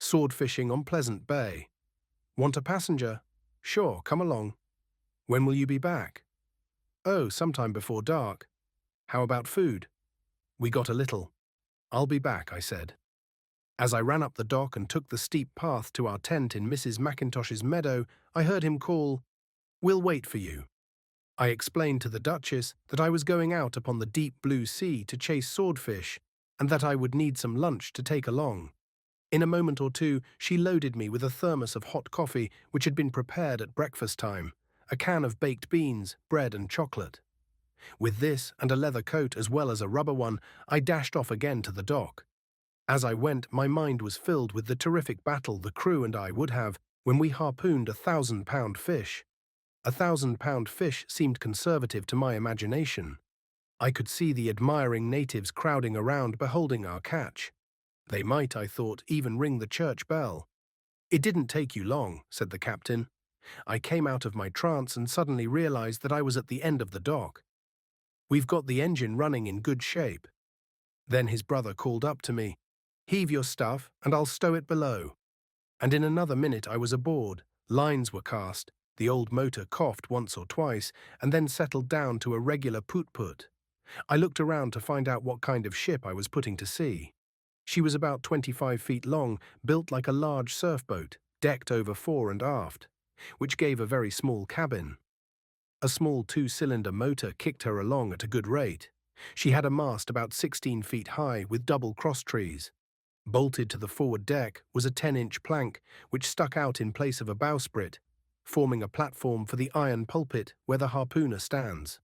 Swordfishing on Pleasant Bay. Want a passenger? Sure, come along. When will you be back? Oh, sometime before dark. How about food? We got a little. I'll be back, I said. As I ran up the dock and took the steep path to our tent in Mrs. McIntosh's meadow, I heard him call, "We'll wait for you." I explained to the Duchess that I was going out upon the deep blue sea to chase swordfish and that I would need some lunch to take along. In a moment or two, she loaded me with a thermos of hot coffee which had been prepared at breakfast time, a can of baked beans, bread and chocolate. With this and a leather coat as well as a rubber one, I dashed off again to the dock. As I went, my mind was filled with the terrific battle the crew and I would have when we harpooned a 1,000-pound fish. A 1,000-pound fish seemed conservative to my imagination. I could see the admiring natives crowding around beholding our catch. They might, I thought, even ring the church bell. "It didn't take you long," said the captain. I came out of my trance and suddenly realized that I was at the end of the dock. "We've got the engine running in good shape." Then his brother called up to me, "Heave your stuff and I'll stow it below." And in another minute I was aboard, lines were cast, the old motor coughed once or twice and then settled down to a regular put-put. I looked around to find out what kind of ship I was putting to sea. She was about 25 feet long, built like a large surfboat, decked over fore and aft, which gave a very small cabin. A small two-cylinder motor kicked her along at a good rate. She had a mast about 16 feet high with double crosstrees. Bolted to the forward deck was a 10-inch plank which stuck out in place of a bowsprit, forming a platform for the iron pulpit where the harpooner stands.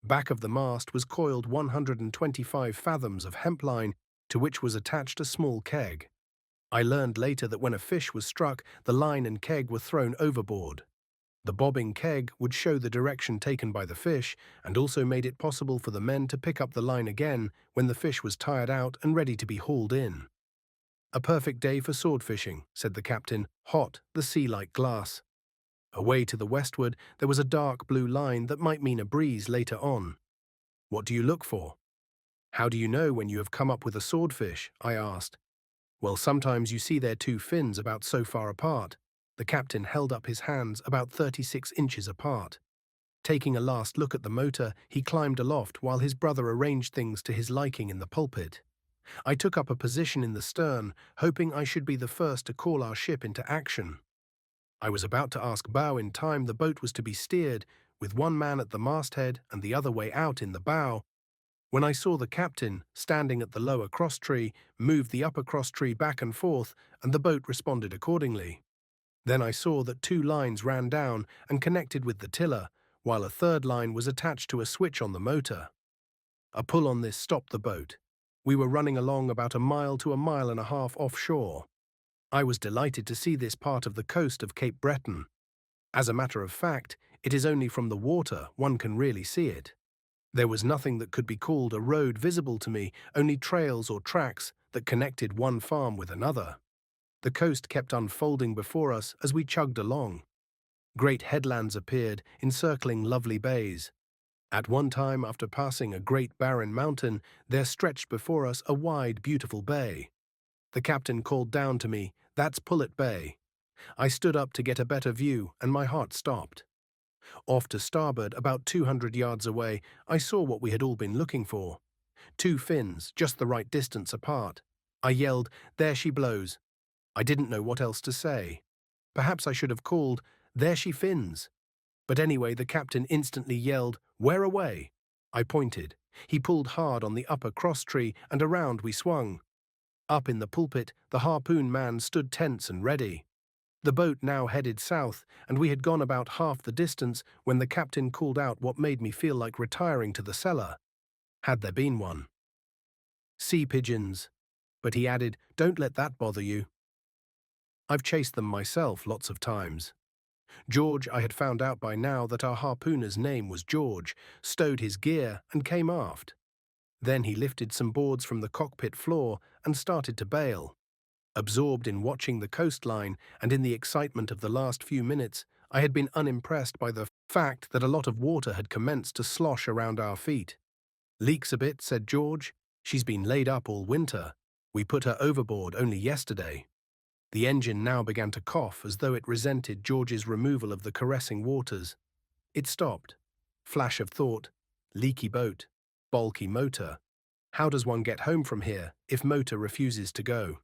Back of the mast was coiled 125 fathoms of hemp line to which was attached a small keg. I learned later that when a fish was struck, the line and keg were thrown overboard. The bobbing keg would show the direction taken by the fish and also made it possible for the men to pick up the line again when the fish was tired out and ready to be hauled in. "A perfect day for sword fishing," said the captain, "hot, the sea like glass." Away to the westward there was a dark blue line that might mean a breeze later on. "What do you look for?" "How do you know when you have come up with a swordfish?" I asked. "Well, sometimes you see their two fins about so far apart." The captain held up his hands about 36 inches apart. Taking a last look at the motor, he climbed aloft while his brother arranged things to his liking in the pulpit. I took up a position in the stern, hoping I should be the first to call our ship into action. I was about to ask bow in time the boat was to be steered, with one man at the masthead and the other way out in the bow, when I saw the captain, standing at the lower crosstree, move the upper crosstree back and forth, and the boat responded accordingly. Then I saw that two lines ran down and connected with the tiller, while a third line was attached to a switch on the motor. A pull on this stopped the boat. We were running along about a mile to a mile and a half offshore. I was delighted to see this part of the coast of Cape Breton. As a matter of fact, it is only from the water one can really see it. There was nothing that could be called a road visible to me, only trails or tracks that connected one farm with another. The coast kept unfolding before us as we chugged along. Great headlands appeared, encircling lovely bays. At one time, after passing a great barren mountain, there stretched before us a wide, beautiful bay. The captain called down to me, "That's Pullet Bay." I stood up to get a better view, and my heart stopped. Off to starboard, about 200 yards away, I saw what we had all been looking for. Two fins, just the right distance apart. I yelled, "There she blows." I didn't know what else to say. Perhaps I should have called, "There she fins." But anyway, the captain instantly yelled, "Where away?" I pointed. He pulled hard on the upper crosstree, and around we swung. Up in the pulpit, the harpoon man stood tense and ready. The boat now headed south, and we had gone about half the distance when the captain called out what made me feel like retiring to the cellar. Had there been one. "Sea pigeons." But he added, "Don't let that bother you." I've chased them myself lots of times. George, I had found out by now that our harpooner's name was George, stowed his gear and came aft. Then he lifted some boards from the cockpit floor and started to bail. Absorbed in watching the coastline and in the excitement of the last few minutes, I had been unimpressed by the fact that a lot of water had commenced to slosh around our feet. "Leaks a bit," said George. "She's been laid up all winter. We put her overboard only yesterday." The engine now began to cough as though it resented George's removal of the caressing waters. It stopped. Flash of thought. Leaky boat. Bulky motor. How does one get home from here if motor refuses to go?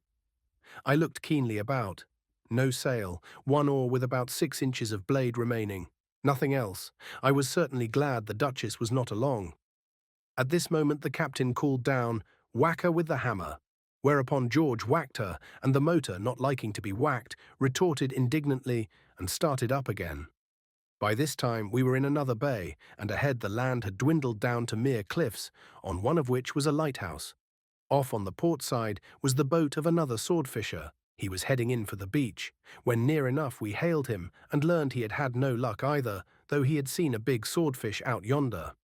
I looked keenly about. No sail, one oar with about 6 inches of blade remaining. Nothing else. I was certainly glad the Duchess was not along. At this moment the captain called down, "Whack her with the hammer," whereupon George whacked her, and the motor, not liking to be whacked, retorted indignantly and started up again. By this time we were in another bay, and ahead the land had dwindled down to mere cliffs, on one of which was a lighthouse. Off on the port side was the boat of another swordfisher. He was heading in for the beach. When near enough we hailed him and learned he had had no luck either, though he had seen a big swordfish out yonder.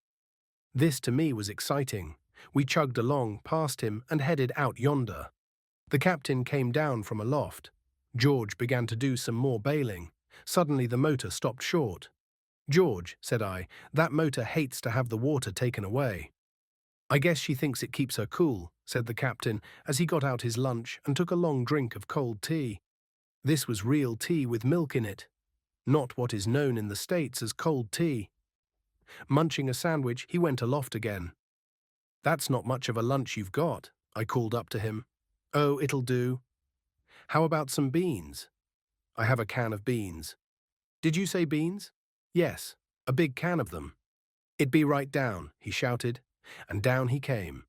This to me was exciting. We chugged along past him and headed out yonder. The captain came down from aloft. George began to do some more bailing. Suddenly the motor stopped short. "George," said I, "that motor hates to have the water taken away." "I guess she thinks it keeps her cool," said the captain as he got out his lunch and took a long drink of cold tea. This was real tea with milk in it, not what is known in the States as cold tea. Munching a sandwich, he went aloft again. "That's not much of a lunch you've got," I called up to him. "Oh, it'll do." "How about some beans?" "I have a can of beans." "Did you say beans?" "Yes, a big can of them." "It be right down," he shouted, and down he came.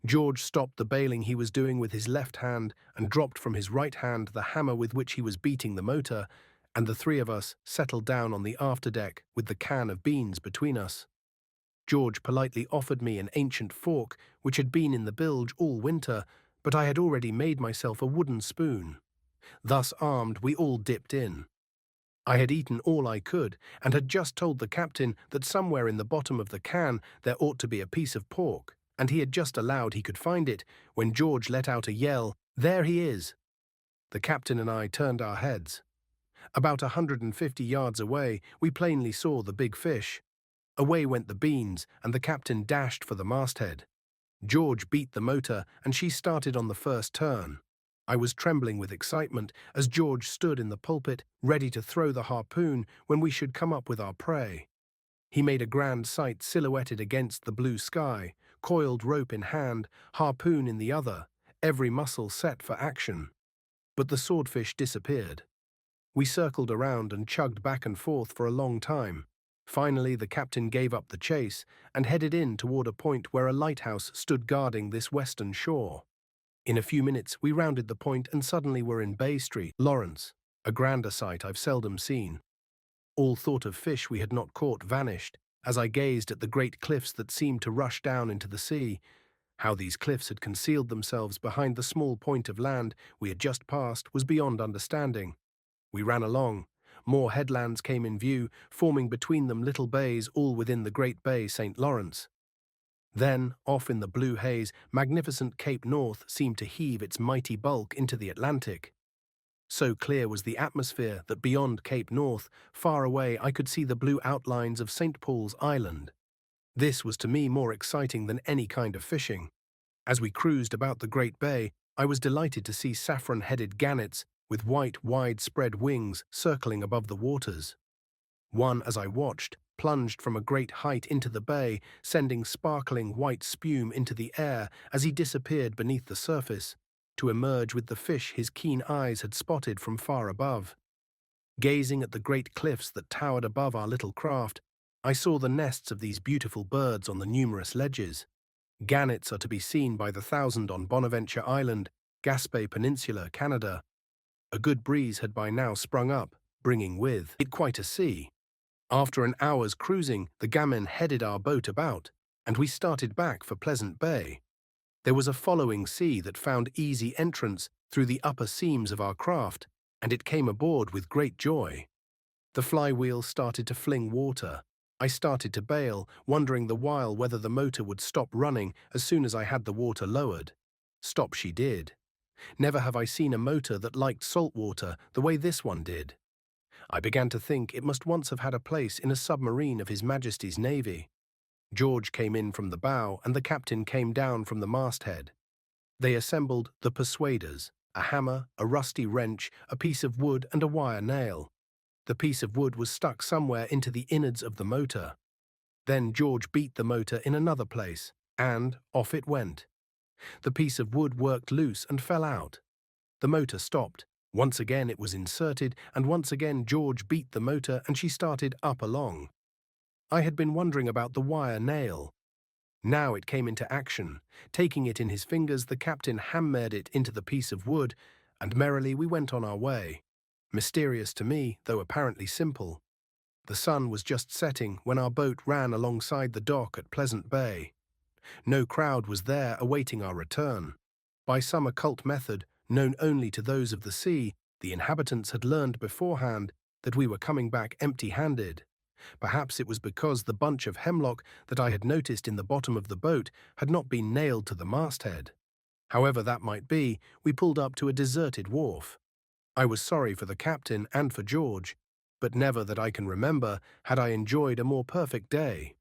George stopped the bailing he was doing with his left hand and dropped from his right hand the hammer with which he was beating the motor, and the three of us settled down on the afterdeck with the can of beans between us. George politely offered me an ancient fork which had been in the bilge all winter, but I had already made myself a wooden spoon. Thus armed, we all dipped in. I had eaten all I could, and had just told the captain that somewhere in the bottom of the can there ought to be a piece of pork, and he had just allowed he could find it, when George let out a yell, "There he is!" The captain and I turned our heads. About 150 yards away, we plainly saw the big fish. Away went the beans, and the captain dashed for the masthead. George beat the motor, and she started on the first turn. I was trembling with excitement as George stood in the pulpit, ready to throw the harpoon when we should come up with our prey. He made a grand sight silhouetted against the blue sky, coiled rope in hand, harpoon in the other, every muscle set for action. But the swordfish disappeared. We circled around and chugged back and forth for a long time. Finally, the captain gave up the chase and headed in toward a point where a lighthouse stood guarding this western shore. In a few minutes, we rounded the point and suddenly were in Bay Street, Lawrence, a grander sight I've seldom seen. All thought of fish we had not caught vanished as I gazed at the great cliffs that seemed to rush down into the sea. How these cliffs had concealed themselves behind the small point of land we had just passed was beyond understanding. We ran along. More headlands came in view, forming between them little bays all within the great bay St. Lawrence. Then, off in the blue haze, magnificent Cape North seemed to heave its mighty bulk into the Atlantic. So clear was the atmosphere that beyond Cape North, far away, I could see the blue outlines of St. Paul's Island. This was to me more exciting than any kind of fishing. As we cruised about the great bay, I was delighted to see saffron-headed gannets with white, wide-spread wings circling above the waters. One, as I watched, plunged from a great height into the bay, sending sparkling white spume into the air as he disappeared beneath the surface, to emerge with the fish his keen eyes had spotted from far above. Gazing at the great cliffs that towered above our little craft, I saw the nests of these beautiful birds on the numerous ledges. Gannets are to be seen by the thousand on Bonaventure Island, Gaspé Peninsula, Canada. A good breeze had by now sprung up, bringing with it quite a sea. After an hour's cruising, the gamin headed our boat about, and we started back for Pleasant Bay. There was a following sea that found easy entrance through the upper seams of our craft, and it came aboard with great joy. The flywheel started to fling water. I started to bail, wondering the while whether the motor would stop running as soon as I had the water lowered. Stop she did. Never have I seen a motor that liked salt water the way this one did. I began to think it must once have had a place in a submarine of His Majesty's Navy. George came in from the bow and the captain came down from the masthead. They assembled the Persuaders, a hammer, a rusty wrench, a piece of wood, and a wire nail. The piece of wood was stuck somewhere into the innards of the motor. Then George beat the motor in another place, and off it went. The piece of wood worked loose and fell out. The motor stopped. Once again it was inserted, and once again George beat the motor and she started up along. I had been wondering about the wire nail. Now it came into action. Taking it in his fingers, the captain hammered it into the piece of wood, and merrily we went on our way. Mysterious to me, though apparently simple. The sun was just setting when our boat ran alongside the dock at Pleasant Bay. No crowd was there awaiting our return. By some occult method, known only to those of the sea, the inhabitants had learned beforehand that we were coming back empty-handed. Perhaps it was because the bunch of hemlock that I had noticed in the bottom of the boat had not been nailed to the masthead. However that might be, we pulled up to a deserted wharf. I was sorry for the captain and for George, but never that I can remember had I enjoyed a more perfect day.